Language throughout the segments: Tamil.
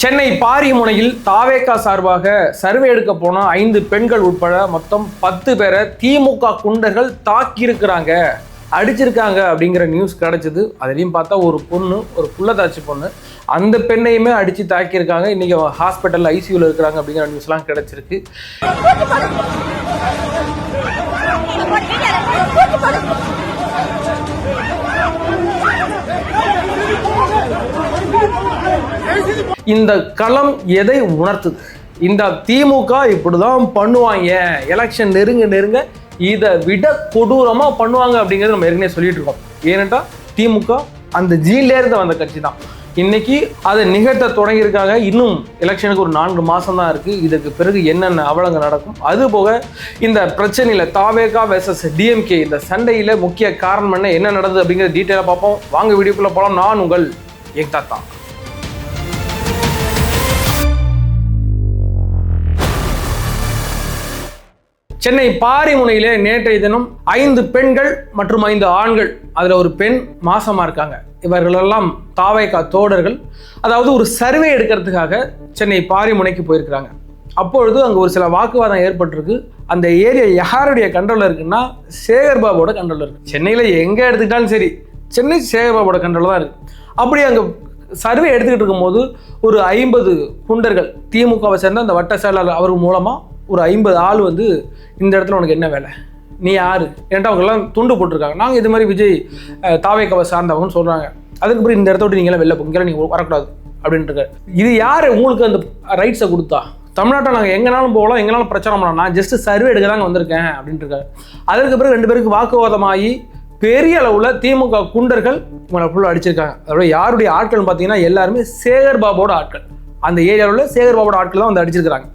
சென்னை பாரிமுனையில் தாவேகா சார்பாக சர்வே எடுக்க போன 5 பெண்கள் உட்பட மொத்தம் 10 பேரை திமுக குண்டர்கள் தாக்கியிருக்கிறாங்க, அடிச்சிருக்காங்க அப்படிங்கிற நியூஸ் கிடைச்சது. அதுலேயும் பார்த்தா ஒரு பொண்ணு, ஒரு புள்ளதாச்சி பொண்ணு, அந்த பெண்ணையுமே அடித்து தாக்கியிருக்காங்க. இன்றைக்கி ஹாஸ்பிட்டலில் ஐசியூவில் இருக்கிறாங்க அப்படிங்கிற நியூஸ்லாம் கிடைச்சிருக்கு. இந்த களம் எதை உணர்த்துது? இந்த திமுக இப்படிதான் பண்ணுவாங்க, எலெக்ஷன் நெருங்க இதை விட கொடூரமா பண்ணுவாங்க அப்படிங்கிறது நம்ம ஏற்கனவே சொல்லிட்டு இருக்கோம். ஏனென்றா திமுக அந்த ஜீன்லேருந்து வந்த கட்சி தான். இன்னைக்கு அதை நிகழ்த்த தொடங்கியிருக்காங்க. இன்னும் எலெக்ஷனுக்கு ஒரு 4 மாதம் தான் இருக்குது. இதுக்கு பிறகு என்னென்ன அவலங்கள் நடக்கும், அதுபோக இந்த பிரச்சனையில் தாவேகா வெர்சஸ் டிஎம்கே இந்த சண்டையில் முக்கிய காரணம் என்ன நடந்தது அப்படிங்கிற டீட்டெயிலாக பார்ப்போம். வாங்க வீடியோக்குள்ளே போகலாம். நான் உங்கள் ஏக்தாத்தா. சென்னை பாரிமுனையிலே நேற்றைய தினம் 5 பெண்கள் மற்றும் 5 ஆண்கள், அதில் ஒரு பெண் மாசமா இருக்காங்க. இவர்களெல்லாம் தாவேகா தோழர்கள். அதாவது ஒரு சர்வே எடுக்கிறதுக்காக சென்னை பாரிமுனைக்கு போயிருக்கிறாங்க. அப்பொழுது அங்கே ஒரு சில வாக்குவாதம் ஏற்பட்டிருக்கு. அந்த ஏரியா யாருடைய கண்ட்ரோலில் இருக்குன்னா சேகர்பாபுவோட கண்ட்ரோலில் இருக்குது. சென்னையில் எங்கே எடுத்துக்கிட்டாலும் சரி, சென்னை சேகர்பாபுவோட கண்ட்ரோலில் தான் இருக்குது. அப்படி அங்கே சர்வே எடுத்துக்கிட்டு இருக்கும்போது ஒரு 50 குண்டர்கள், திமுகவை சேர்ந்த அந்த வட்ட செயலாளர் அவர் மூலமாக ஒரு 50 ஆள் வந்து இந்த இடத்துல உனக்கு என்ன வேலை, நீ யார் ஏன்ட்டு அவங்கெல்லாம் துண்டு போட்டிருக்காங்க. நாங்கள் இது மாதிரி விஜய் தாவேகாவை சார்ந்தவங்கன்னு சொல்கிறாங்க. அதுக்கு பிறகு இந்த இடத்த விட்டு நீங்களாம் வெளில போங்க, நீங்கள் வரக்கூடாது அப்படின்ட்டு. இது யார் உங்களுக்கு அந்த ரைட்ஸை கொடுத்தா? தமிழ்நாட்டில் நாங்கள் எங்கேனாலும் போகலாம், எங்கேனாலும் பிரச்சாரம் பண்ணலாம், நான் ஜஸ்ட் சர்வே எடுக்க தாங்க வந்திருக்கேன் அப்படின்ட்டு இருக்காரு. அதற்கு பிறகு 2 பேருக்கு வாக்குவாதமாகி பெரிய அளவில் திமுக குண்டர்கள் இவங்களை ஃபுல்லாக அடிச்சிருக்காங்க. அதோட யாருடைய ஆட்கள்னு பார்த்தீங்கன்னா எல்லாருமே சேகர்பாபுவோட ஆட்கள். அந்த ஏரியாவில் உள்ள சேகர்பாபுவோட ஆட்கள் தான் வந்து அடிச்சிருக்கிறாங்க.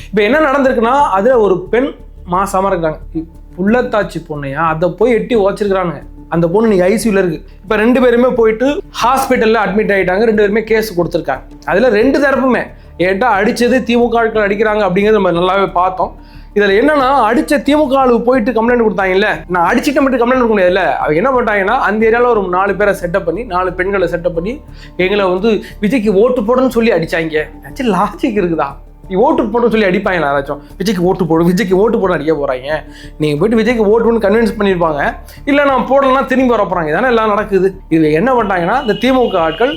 இப்போ என்ன நடந்திருக்குன்னா, அதில் ஒரு பெண் மாசமா இருக்காங்க. புள்ளத்தாச்சி பொண்ணையா அதை போய் எட்டி உதச்சிருக்கிறானுங்க. அந்த பொண்ணு நீங்க ஐசியூல இருக்கு. இப்போ 2 பேருமே போயிட்டு ஹாஸ்பிட்டலில் அட்மிட் ஆகிட்டாங்க. 2 பேருமே கேஸ் கொடுத்துருக்காங்க. அதில் 2 தரப்புமே ஏட்டா அடித்தது திமுக ஆட்கள் அடிக்கிறாங்க அப்படிங்கிறது நம்ம நல்லாவே பார்த்தோம். இதில் என்னன்னா, அடித்த திமுக ஆளுக்கு போயிட்டு கம்ப்ளைண்ட் கொடுத்தாங்கல்ல, நான் அடிச்சுட்டு மட்டும் கம்ப்ளைண்ட் கொடுக்க முடியாதுல்ல. அவங்க என்ன பண்ணிட்டாங்கன்னா, அந்த ஏரியாவில் ஒரு 4 பேரை செட்டப் பண்ணி, 4 பெண்களை செட்டப் பண்ணி எங்களை வந்து விஜய்க்கு ஓட்டு போடுன்னு சொல்லி அடித்தாங்க. ஆக்சுவலி லாஜிக் இருக்குதா? ஓட்டு போடணும்னு சொல்லி அடிப்பாங்களா யாராச்சும்? விஜய்க்கு ஓட்டு போடும், விஜய்க்கு ஓட்டு போட அடிக்க போகிறாங்க. நீங்கள் போய்ட்டு விஜய்க்கு ஓட்டு போடணும்னு கன்வின்ஸ் பண்ணியிருப்பாங்க. இல்லை நான் போடலன்னா திரும்பி வர போகிறாங்க. இதானே எல்லாம் நடக்குது. இது என்ன பண்ணிட்டாங்கன்னா, இந்த திமுக ஆட்கள்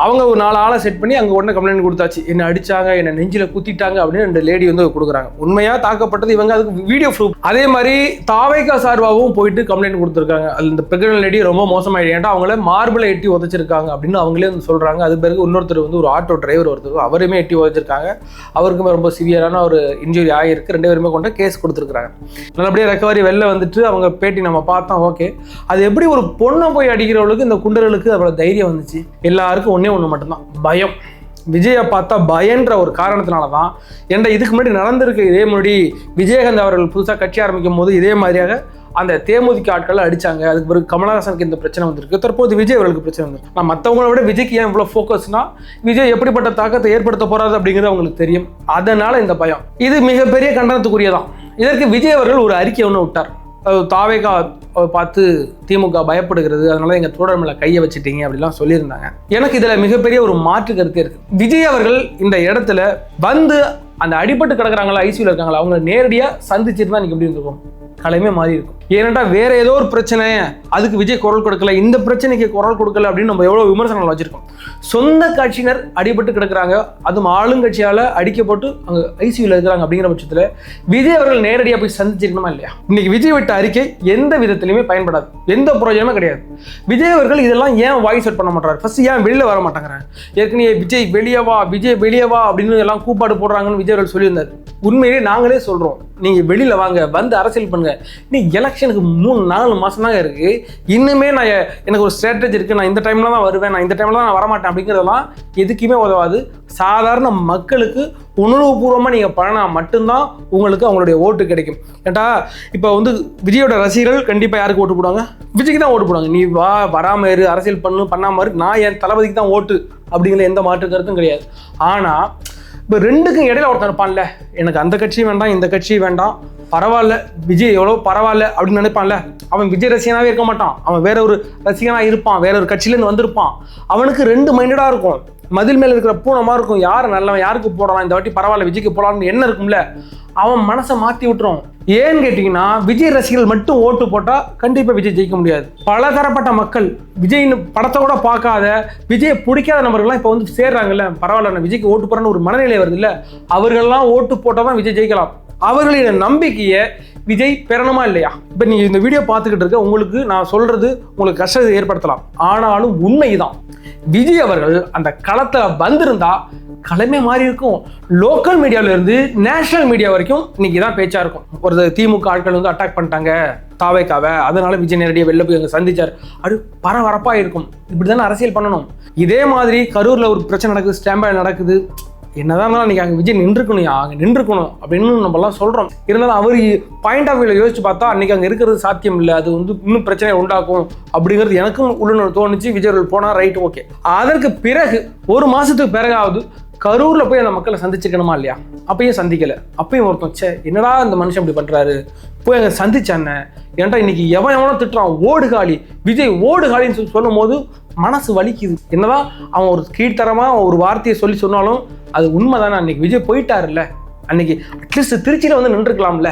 அவங்க ஒரு 4 ஆளை செட் பண்ணி அங்கே உடனே கம்ப்ளைண்ட் கொடுத்தாச்சு. என்ன அடித்தாங்க, என்னை நெஞ்சில் குத்திட்டாங்க அப்படின்னு 2 லேடி வந்து கொடுக்குறாங்க. உண்மையாக தாக்கப்பட்டது இவங்க, அதுக்கு வீடியோ ப்ரூஃப். அதே மாதிரி தாவேகா சார்பாகவும் போயிட்டு கம்ப்ளைண்ட் கொடுத்துருக்காங்க. அது இந்த பிரெக்னன்ட் லேடி ரொம்ப மோசமாயிடுச்சு, ஏன்டா அவங்கள மார்பிளை எட்டி உதச்சிருக்காங்க அப்படின்னு அவங்களே வந்து சொல்கிறாங்க. அது பிறகு இன்னொருத்தர் வந்து ஒரு ஆட்டோ டிரைவர் ஒருத்தர், அவருமே எட்டி உதச்சிருக்காங்க. அவருக்குமே ரொம்ப சிவியரான ஒரு இன்ஜுரி ஆகிருக்கு. 2 பேருமே கொண்டு கேஸ் கொடுத்துருக்காங்க. நல்லபடியாக ரெக்கவரி வெளில வந்துட்டு அவங்க பேட்டி நம்ம பார்த்தோம். ஓகே, அது எப்படி ஒரு பொண்ணை போய் அடிக்கிறவங்களுக்கு, இந்த குண்டர்களுக்கு அவ்வளோ தைரியம் வந்துச்சு? எல்லாருக்கும் ஒன்று மட்டும்தான், பயம். விஜயை பார்த்தா பயன்ற ஒரு காரணத்தினால தான். ஏன்டா இதுக்கு முன்னாடி நடந்திருக்கு. இதே முன்னாடி விஜயகாந்த் அவர்கள் புதுசாக கட்சி ஆரம்பிக்கும் போது இதே மாதிரியாக அந்த தேமுதிக ஆட்களை அடிச்சாங்க. அதுக்கு பிறகு கமலஹாசனுக்கு இந்த பிரச்சனை வந்திருக்கு. தற்போது விஜய் அவர்களுக்கு பிரச்சனை வந்திருக்கு. நான் மற்றவங்கள விட விஜய்க்கு ஏன் இவ்வளோ ஃபோக்கஸ்னா, விஜய் எப்படிப்பட்ட தாக்கத்தை ஏற்படுத்த போறாரு அப்படிங்கிறது அவங்களுக்கு தெரியும். அதனால இந்த பயம். இது மிகப்பெரிய கண்டனத்துக்குரியதான். இதற்கு விஜய் அவர்கள் ஒரு அறிக்கை ஒன்று விட்டார். தாவேகா பார்த்து திமுக பயப்படுகிறது, அதனால எங்க தோழர் மேல கையை வச்சுட்டீங்க அப்படிலாம் சொல்லியிருந்தாங்க. எனக்கு இதுல மிகப்பெரிய ஒரு மாற்று கருத்து இருக்கு. விஜய் அவர்கள் இந்த இடத்துல வந்து அந்த அடிபட்டு கிடக்குறாங்களா, ஐசியூல இருக்காங்களா, அவங்க நேரடியா சந்திச்சிருந்தா நீங்க எப்படி இருந்திருக்கும்? களமே மாறி இருக்கும். ஏனென்றா வேற ஏதோ ஒரு பிரச்சனை, அதுக்கு விஜய் குரல் கொடுக்கல, இந்த பிரச்சனைக்கு குரல் கொடுக்கல அப்படின்னு நம்ம எவ்வளவு விமர்சனங்கள் வச்சிருக்கோம். சொந்த கட்சியினர் அடிபட்டு கிடக்குறாங்க, அதுவும் ஆளுங்கட்சியால அடிக்கப்பட்டு அங்க ஐசியூல இருக்கிறாங்க. அப்படிங்கிற பட்சத்துல விஜய் அவர்கள் நேரடியாக போய் சந்திச்சிருக்கணுமா இல்லையா? இன்னைக்கு விஜய் விட்ட அறிக்கை எந்த விதத்திலுமே பயன்படாது, எந்த பிரயோஜனமே கிடையாது. விஜய் அவர்கள் இதெல்லாம் ஏன் வாய்ஸ் அவுட் பண்ண மாட்டாரு? ஃபர்ஸ்ட் ஏன் வெளியில வர மாட்டாங்கிறாங்க? ஏற்கனவே விஜய் வெளியவா, விஜய் வெளியவா அப்படின்னு எல்லாம் கூப்பாடு போடுறாங்கன்னு விஜய் அவர்கள் சொல்லியிருந்தாரு. உண்மையிலே நாங்களே சொல்றோம், நீங்க வெளியில வாங்க, வந்து அரசியல் பண்ணுங்க. நீ எலெக்ஷனுக்கு 3-4 மாசம் தாங்க இருக்கு. இன்னுமே நான் எனக்கு ஒரு ஸ்ட்ராட்டஜி இருக்கு, நான் இந்த டைம்ல தான் வருவேன், நான் இந்த டைம்ல தான் நான் வரமாட்டேன் அப்படிங்கிறதெல்லாம் எதுக்குமே உதவாது. சாதாரண மக்களுக்கு உணர்வுபூர்வமாக நீங்கள் பண்ணினா மட்டும்தான் உங்களுக்கு அவங்களுடைய ஓட்டு கிடைக்கும். ஏட்டா இப்போ வந்து விஜயோட ரசிகர்கள் கண்டிப்பாக யாருக்கு ஓட்டு போடுவாங்க? விஜய்க்கு தான் ஓட்டு போடுவாங்க. நீ வா, வராமல் இரு, அரசியல் பண்ணாமல் இரு, நான் என் தளபதிக்கு தான் ஓட்டு அப்படிங்கிற எந்த மாற்று கருத்தும் கிடையாது. ஆனால் இப்போ ரெண்டுக்கும் இடையில ஒருத்தர் இருப்பான்ல, எனக்கு அந்த கட்சியும் வேண்டாம் இந்த கட்சியும் வேண்டாம், பரவாயில்ல விஜய் எவ்வளோ பரவாயில்ல அப்படின்னு நினைப்பான்ல, அவன் விஜய் ரசிகனாகவே இருக்க மாட்டான், அவன் வேற ஒரு ரசிகனாக இருப்பான், வேற ஒரு கட்சியிலேருந்து வந்திருப்பான். அவனுக்கு ரெண்டு மைண்டடாக இருக்கும். மதில் மேலே இருக்கிற பூனமாக இருக்கும், யார் நல்லவன் யாருக்கு போடலாம், இந்த வாட்டி பரவாயில்ல விஜய்க்கு போடலாம்னு என்ன இருக்கும்ல, அவன் மனசை மாற்றி விட்டுரும். ஏன்னு கேட்டிங்கன்னா விஜய் ரசிகர்கள் மட்டும் ஓட்டு போட்டால் கண்டிப்பாக விஜய் ஜெயிக்க முடியாது. பல தரப்பட்ட மக்கள் விஜய்னு படத்தை கூட பார்க்காத, விஜயை பிடிக்காத நபர்கள்லாம் இப்போ வந்து சேர்றாங்கல்ல, பரவாயில்ல நான் விஜய்க்கு ஓட்டு போடுறேன்னு ஒரு மனநிலை வருது இல்லை, அவர்கள்லாம் ஓட்டு போட்டால் தான் விஜய் ஜெயிக்கலாம். அவர்களின் நம்பிக்கையை விஜய் பெறணுமா இல்லையா? இப்போ நீங்கள் இந்த வீடியோ பார்த்துக்கிட்டு இருக்க உங்களுக்கு நான் சொல்றது உங்களுக்கு கஷ்டத்தை ஏற்படுத்தலாம், ஆனாலும் உண்மைதான். விஜய் அவர்கள் அந்த களத்தில் வந்திருந்தா களமே மாறி இருக்கும். லோக்கல் மீடியாவில இருந்து நேஷனல் மீடியா வரைக்கும் இன்னைக்கு தான் பேச்சா இருக்கும். ஒரு திமுக ஆட்கள் வந்து அட்டாக் பண்ணிட்டாங்க தாவேக்காவை, அதனால விஜய் நேரடியாக வெளில போய் அங்கே சந்திச்சார், அது பரபரப்பாக இருக்கும். இப்படி தானே அரசியல் பண்ணணும். இதே மாதிரி கரூரில் ஒரு பிரச்சனை நடக்குது, ஸ்டாம்பேட் நடக்குது, என்னதான் அன்றைக்கி அங்கே விஜய் நின்றுக்கணும், அங்கே நின்றுக்கணும் அப்படின்னு நம்மலாம் சொல்கிறோம். இருந்தாலும் அவர் பாயிண்ட் ஆஃப் வியூவில் யோசிச்சு பார்த்தா அன்றைக்கி அங்கே இருக்கிறது சாத்தியம் இல்லை, அது வந்து இன்னும் பிரச்சனையை உண்டாக்கும் அப்படிங்கிறது எனக்கும் உள்ளுணர்வு தோணுச்சு. விஜய் அவர்கள் போனால் ரைட் ஓகே. அதற்கு பிறகு ஒரு மாதத்துக்கு பிறகாவது கரூரில் போய் அந்த மக்களை சந்திச்சுக்கணுமா இல்லையா? அப்பயும் சந்திக்கலை. அப்பயும் ஒருத்தன் என்னடா இந்த மனுஷன் இப்படி பண்ணுறாரு, போய் அங்கே சந்திச்சானே, ஏன்டா இன்னைக்கு எவனோ திட்டுறான் ஓடுகாலி விஜய் ஓடுகாலின்னு சொல்லும் போது மனசு வலிக்குது. என்னதான் அவன் ஒரு கீழ்த்தரமாக ஒரு வார்த்தையை சொன்னாலும் அது உண்மை தானே. அன்னைக்கு விஜய் போயிட்டாருல்ல, அன்னைக்கு அட்லீஸ்ட் திருச்சியில் வந்து நின்றுக்கலாம்ல,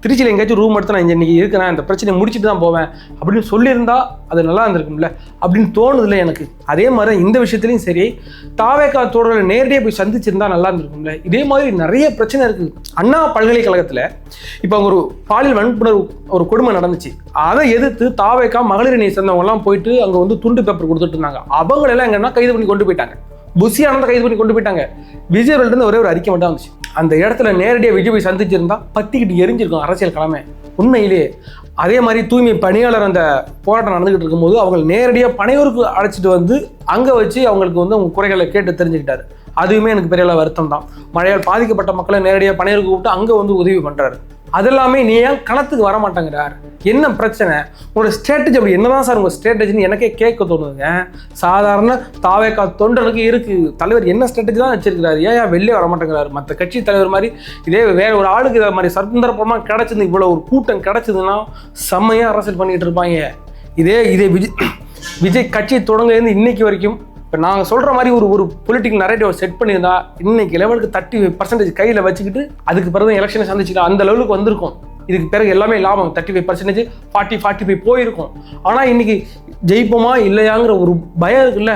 திருச்சியில் எங்கேயாச்சும் ரூம் எடுத்து நான் இன்னைக்கு இருக்கிறேன், இந்த பிரச்சனையை முடிச்சுட்டு தான் போவேன் அப்படின்னு சொல்லியிருந்தா அது நல்லா இருந்திருக்கும்ல அப்படின்னு தோணுதில்லை எனக்கு. அதே மாதிரி இந்த விஷயத்துலையும் சரி, தாவேக்கா தோழர்களை நேரடியாக போய் சந்திச்சிருந்தா நல்லா இருந்திருக்கும்ல. இதே மாதிரி நிறைய பிரச்சனை இருக்குது. அண்ணா பல்கலைக்கழகத்தில் இப்போ ஒரு பாலியல் வன்புணர்வு ஒரு கொடுமை நடந்துச்சு, அதை எதிர்த்து தாவேக்கா மகளிர் அணியை சேர்ந்தவங்கலாம் போயிட்டு அங்கே வந்து துண்டு பேப்பர் கொடுத்துட்டு இருந்தாங்க. அவங்களெல்லாம் எங்கன்னா கைது பண்ணி கொண்டு போயிட்டாங்க, புஷி ஆனந்தை கைது பண்ணி கொண்டு போயிட்டாங்க. விஜய் அவர்கள்ட்ட ஒரே ஒரு அறிக்கை மட்டும் வந்துச்சு. அந்த இடத்துல நேரடியாக விஜய் போய் சந்திச்சிருந்தா பத்திக்கிட்டு எரிஞ்சிருக்கும் அரசியல் கிழமை உண்மையிலேயே. அதே மாதிரி தூய்மை பணியாளர் அந்த போராட்டம் நடந்துகிட்டு இருக்கும்போது அவங்க நேரடியாக பனையூருக்கு அழைச்சிட்டு வந்து அங்கே வச்சு அவங்களுக்கு வந்து அவங்க குறைகளை கேட்டு தெரிஞ்சுக்கிட்டாரு. அதுவுமே எனக்கு பெரிய வருத்தம் தான். மழையால் பாதிக்கப்பட்ட மக்களை நேரடியாக பனையூருக்கு கூப்பிட்டு அங்கே வந்து உதவி பண்ணுறாரு. அதெல்லாமே நீ ஏன் களத்துக்கு வர மாட்டேங்கிறார், என்ன பிரச்சனை, உங்களோட ஸ்ட்ராட்டஜி அப்படி என்னதான் சார் உங்கள் ஸ்ட்ராட்டஜின்னு எனக்கே கேட்க தோணுதுங்க. சாதாரண தாவேக்கா தொண்டனுக்கு இருக்குது, தலைவர் என்ன ஸ்ட்ராட்டஜி தான் வச்சிருக்கிறாரு, ஏன் வெளியே வர மாட்டேங்கிறாரு. மற்ற கட்சி தலைவர் மாதிரி இதே வேற ஒரு ஆளுக்கு இதை மாதிரி சந்தர்ப்பமாக கிடச்சிது, இவ்வளோ ஒரு கூட்டம் கிடச்சிதுன்னா செம்மையாக அரசியல் பண்ணிகிட்டு இருப்பாங்க. இதே விஜய் கட்சி தொடங்குலேருந்து இன்னைக்கு வரைக்கும் இப்போ நாங்கள் சொல்கிற மாதிரி ஒரு பொலிட்டிக்கல் நரேட்டிவ் செட் பண்ணியிருந்தா இன்னைக்கு லெவலுக்கு 30% கையில் வச்சுக்கிட்டு அதுக்கு பிறகு எலெக்ஷனை சந்திச்சுட்டு அந்த லெவலுக்கு வந்திருக்கும். இதுக்கு பிறகு எல்லாமே லாபம் 35%, 45 போயிருக்கும். ஆனால் இன்னைக்கு ஜெயிப்போமா இல்லையாங்கிற ஒரு பயம் இருக்குல்ல,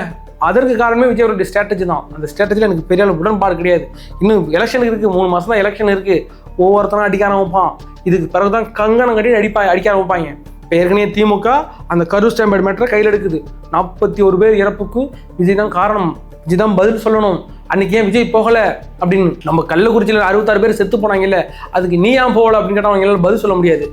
அதற்கு காரணமே விஜய் அவருடைய ஸ்ட்ராட்டஜி தான். அந்த ஸ்ட்ராட்டஜியில் எனக்கு பெரிய உடன்பாடு கிடையாது. இன்னும் எலெக்ஷன் இருக்குது, 3 மாதம் தான் எலெக்ஷன் இருக்குது, ஒவ்வொருத்தரும் அடிக்க ஆரம்பிப்பான். இதுக்கு பிறகு தான் கங்கணம் கட்டி அடிக்க ஆரம்பிப்பாங்க. இப்போ ஏற்கனவே திமுக அந்த கரூர் ஸ்டாம்பேட் மேட்டரை கையில் எடுக்குது. 41 பேர் இறப்புக்கு விஜய் தான் காரணம், விஜய் தான் பதில் சொல்லணும். அன்னைக்கு ஏன் விஜய் போகலை அப்படின்னு நம்ம கள்ளக்குறிச்சியில் 66 பேர் செத்து போனாங்கல்ல, அதுக்கு நீ ஏன் போகலை அப்படின்னு கேட்டால் அவங்க எல்லாம் பதில் சொல்ல முடியாது.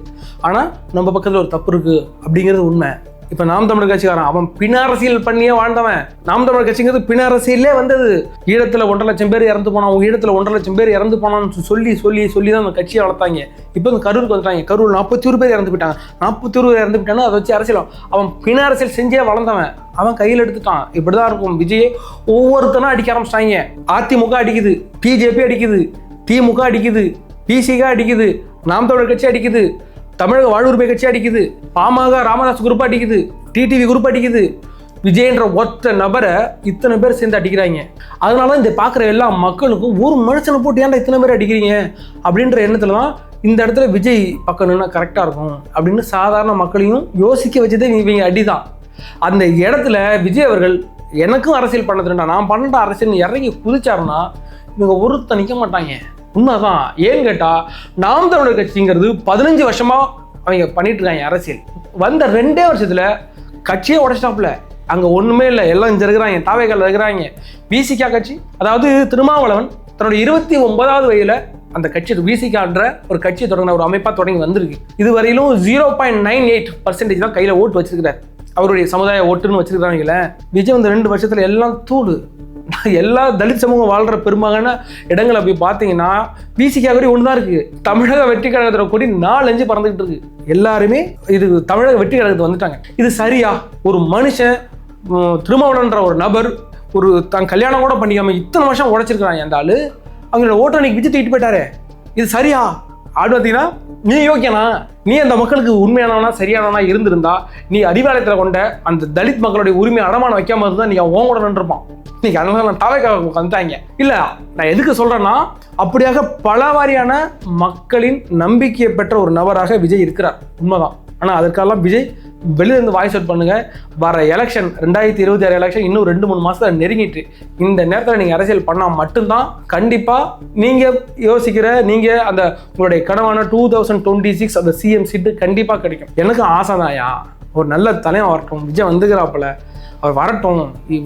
ஆனால் நம்ம பக்கத்தில் ஒரு தப்பு இருக்குது அப்படிங்கிறது உண்மை. இப்போ நாம் தமிழர் கட்சிக்காரன் அவன் பின் அரசியல் பண்ணியே வாழ்ந்தவன். நாம் தமிழர் கட்சிங்கிறது பின் அரசியலே வந்தது. ஈழத்தில் 1.5 லட்சம் பேர் இறந்து போனான், ஈழத்தில் 1.5 லட்சம் பேர் இறந்து போனான்னு சொல்லி தான் அந்த கட்சியை வளர்த்தாங்க. இப்போ இந்த கரூருக்கு வந்துட்டாங்க, கரூர் 41 பேர் இறந்து போயிட்டாங்க. 41 பேர் இறந்து போயிட்டாங்கன்னா அதை வச்சு அரசியல் அவன் பின் அரசியல் செஞ்சே வளர்ந்தவன், அவன் கையில் எடுத்துட்டான். இப்படிதான் இருக்கும். விஜய் ஒவ்வொருத்தனும் அடிக்க ஆரம்பிச்சிட்டாங்க. அதிமுக அடிக்குது, பிஜேபி அடிக்குது, திமுக அடிக்குது, பிசிக அடிக்குது, நாம் தமிழர் கட்சி அடிக்குது, தமிழக வாழ்வுரிமை கட்சி அடிக்குது, பாமக ராமதாஸ் குரூப் அடிக்குது, டிடிவி குரூப் அடிக்குது. விஜய்ன்ற ஒத்த நபரை இத்தனை பேர் சேர்ந்து அடிக்கிறாங்க. அதனால இந்த பார்க்குற எல்லா மக்களுக்கும் ஒரு மனுஷனை போட்டு ஏன்டா இத்தனை பேர் அடிக்கிறீங்க அப்படின்ற எண்ணத்துல தான் இந்த இடத்துல விஜய் பக்கம் நின்னா கரெக்டாக இருக்கும் அப்படின்னு சாதாரண மக்களையும் யோசிக்க வச்சதே இவங்க அடிதான். அந்த இடத்துல விஜய் அவர்கள் எனக்கும் அரசியல் பண்ணதுண்டா, நான் பண்ணுற அரசியல் இறங்கி குதிச்சாருன்னா இவங்க ஒருத்த நிற்க மாட்டாங்க. உண்மைதான். ஏன்னு கேட்டால் நாம் தமிழர் கட்சிங்கிறது 15 வருஷமாக அவங்க பண்ணிட்டு இருக்காங்க அரசியல். வந்த 2 வருஷத்தில் கட்சியே உடைச்சிட்டாப்புல. அங்கே ஒன்றுமே இல்லை, எல்லாம் இங்கே இருக்கிறாங்க, தாவேக்கால இருக்கிறாங்க. விசிகா கட்சி, அதாவது திருமாவளவன் தன்னுடைய 29வது வயதில் அந்த கட்சி விசிகான்ற ஒரு கட்சியை தொடங்கின ஒரு அமைப்பாக தொடங்கி வந்திருக்கு. இதுவரையிலும் 0.98% தான் கையில் ஓட்டு வச்சிருக்கிறார், அவருடைய சமுதாய ஓட்டுன்னு வச்சிருக்கிறாங்களே. விஜய் வந்து 2 வருஷத்தில் எல்லாம் தூளு. எல்லா தலித் சமூகம் வாழ்ற பெரும்பாலான இடங்களை போய் பார்த்தீங்கன்னா விசிகா கொடி ஒன்று தான் இருக்கு. தமிழக வெற்றி கழகத்தோட கொடி 4-5 பறந்துகிட்டு இருக்கு. எல்லாருமே இது தமிழக வெற்றி கழகத்துக்கு வந்துட்டாங்க. இது சரியா? ஒரு மனுஷன் திருமாவளவன்ற ஒரு நபர் ஒரு தான் கல்யாணம் கூட பண்ணிக்காம இத்தனை வருஷம் உழைச்சிருக்கிறாங்க. அந்த ஆளு அவங்களோட ஓட்டை அன்னைக்கு விஜய் தூக்கிட்டு போயிட்டாரு. இது சரியா அப்படின்னு பார்த்தீங்கன்னா, நீ யோக்கியனா, நீ அந்த மக்களுக்கு உண்மையானவனா சரியானவனா இருந்திருந்தா, நீ அறிவாலயத்தில் கொண்ட அந்த தலித் மக்களுடைய உரிமை அடமானம் வைக்காம இருந்தா நீ அவன் கூட நின்றுப்பான். இன்னைக்கு அதனால நான் தாவேக்காக வந்துட்டாங்க. இல்ல, நான் எதுக்கு சொல்றேன்னா, அப்படியாக பல வாரியான மக்களின் நம்பிக்கையை பெற்ற ஒரு நபராக விஜய் இருக்கிறார், உண்மைதான். ஆனா அதற்கெல்லாம் விஜய் வெளியிருந்து வாய்ஸ் அவுட் பண்ணுங்க. வர எலெக்ஷன் 2026 எலெக்ஷன் இன்னும் 2-3 மாசத்துல நெருங்கிட்டு, இந்த நேரத்தில் நீங்க அரசியல் பண்ணா மட்டும்தான் கண்டிப்பா நீங்க யோசிக்கிற நீங்க அந்த உங்களுடைய கனவான 2026 அந்த சிஎம் சீட்டு கண்டிப்பா கிடைக்கும். எனக்கு ஆசை தான்யா, ஒரு நல்ல தலைவன் வரட்டும், விஜய் வந்துக்கிறாப்புல, அவர் வரட்டும்.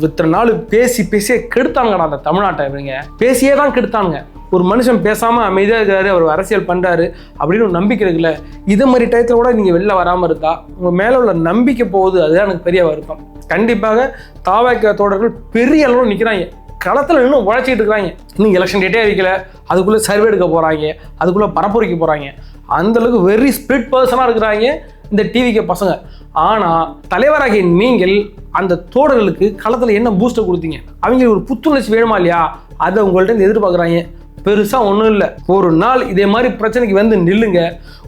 இத்தனை நாள் பேசியே கெடுத்தானுங்கடா அந்த தமிழ்நாட்டை. இவங்க பேசியே தான் கெடுத்தானுங்க. ஒரு மனுஷன் பேசாம அமைதியாக இருக்காரு, அவர் அரசியல் பண்றாரு அப்படின்னு ஒரு நம்பிக்கை இருக்குல்ல. இது மாதிரி டயத்துல கூட நீங்க வெளில வராம இருந்தா உங்க மேல உள்ள நம்பிக்கை போகுது. அதுதான் எனக்கு பெரிய வருத்தம். கண்டிப்பாக தாவேக்கா தோழர்கள் பெரிய அளவில் நிற்கிறாங்க, களத்தில் இன்னும் உழைச்சிட்டு இருக்கிறாங்க. இன்னும் எலெக்ஷன் டேட்டே வைக்கல, அதுக்குள்ளே சர்வே எடுக்க போகிறாங்க, அதுக்குள்ளே பரப்புரைக்க போகிறாங்க. அந்தளவுக்கு வெரி ஸ்பிரிட் பர்சனாக இருக்கிறாங்க இந்த டிவிக்கு பசங்க. ஆனால் தலைவராகிய நீங்கள் அந்த தோழர்களுக்கு களத்தில் என்ன பூஸ்டர் கொடுத்தீங்க? அவங்க ஒரு புத்துணர்ச்சி வேணுமா இல்லையா? அதை உங்கள்கிட்ட எதிர்பார்க்குறாங்க. பெருசாக ஒன்றும் இல்லை, ஒரு நாள் இதே மாதிரி பிரச்சனைக்கு வந்து நில்லுங்க,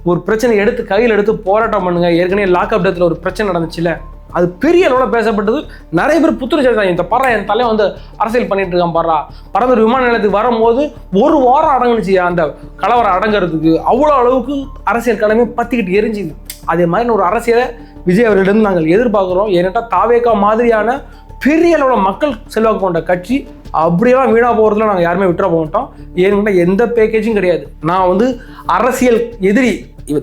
ஒரு பிரச்சனை எடுத்து கையில் எடுத்து போராட்டம் பண்ணுங்க. ஏற்கனவே லாக்அப் டேத்தில் ஒரு பிரச்சனை நடந்துச்சுல, அது பெரிய அளவில் பேசப்பட்டது. நிறைய பேர் புத்துணர்ச்சி எடுத்தாங்க. இந்த பாரா என் தலைவன் வந்து அரசியல் பண்ணிட்டு இருக்கான் பாரா. பரந்தூர் விமான நிலையத்துக்கு வரும்போது 1 வாரம் அடங்குனுச்சு அந்த கலவரம் அடங்கிறதுக்கு. அவ்வளோ அளவுக்கு அரசியல் களமே பற்றிக்கிட்டு எரிஞ்சுது. அதே மாதிரி ஒரு அரசியலை விஜய் அவர்களிடம் நாங்கள் எதிர்பார்க்குறோம். ஏன்னா தாவேக்கா மாதிரியான பெரிய அளவில் மக்கள் செல்வாக்கு கொண்ட கட்சி அப்படியெல்லாம் வீணாக போகிறதுல நாங்கள் யாருமே விட்டுற போட்டோம். ஏன்னா எந்த பேக்கேஜும் கிடையாது. நான் வந்து அரசியல் எதிரி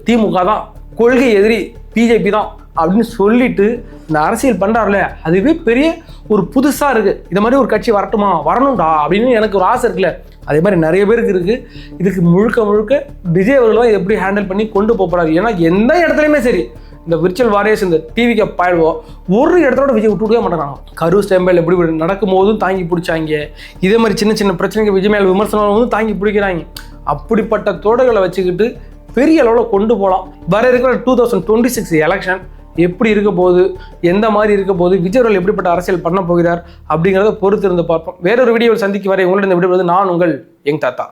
திமுக தான், கொள்கை எதிரி பிஜேபி தான் அப்படின்னு சொல்லிட்டு இந்த அரசியல் பண்ணுறாருல, அதுவே பெரிய ஒரு புதுசாக இருக்குது. இந்த மாதிரி ஒரு கட்சி வரட்டுமா, வரணும்டா அப்படின்னு எனக்கு ஒரு ஆசை இருக்குல்ல, அதே மாதிரி நிறைய பேருக்கு இருக்குது. இதுக்கு முழுக்க விஜய் அவர்கள் தான் எப்படி ஹேண்டில் பண்ணி கொண்டு போகிறாரு. ஏன்னா எந்த இடத்துலையுமே சரி, இந்த விர்ச்சுவல் வாரியர்ஸ் இந்த டிவிக்கு பாய்வோ ஒரு இடத்தோட விஜய் விட்டுவிடவே மாட்டாங்க. கரூர் ஸ்டெம்பல் எப்படி நடக்கும் போதும் தாங்கி பிடிச்சாங்க. இதே மாதிரி சின்ன பிரச்சனைக்கு விஜய் மேலே விமர்சனம் வந்து தாங்கி பிடிக்கிறாங்க. அப்படிப்பட்ட தோடர்களை வச்சுக்கிட்டு பெரிய அளவில் கொண்டு போகலாம். வர இருக்கிற 2026 எலெக்ஷன் எப்படி இருக்க போகுது, எந்த மாதிரி இருக்க போகுது, விஜய் அவர்கள் எப்படிப்பட்ட அரசியல் பண்ண போகிறார் அப்படிங்கிறத பொறுத்து இருந்து பார்ப்போம். வேறொரு வீடியோவில் சந்திக்கு வரை உங்களிடம் விடுவது நான் உங்கள் யங் தாத்தா.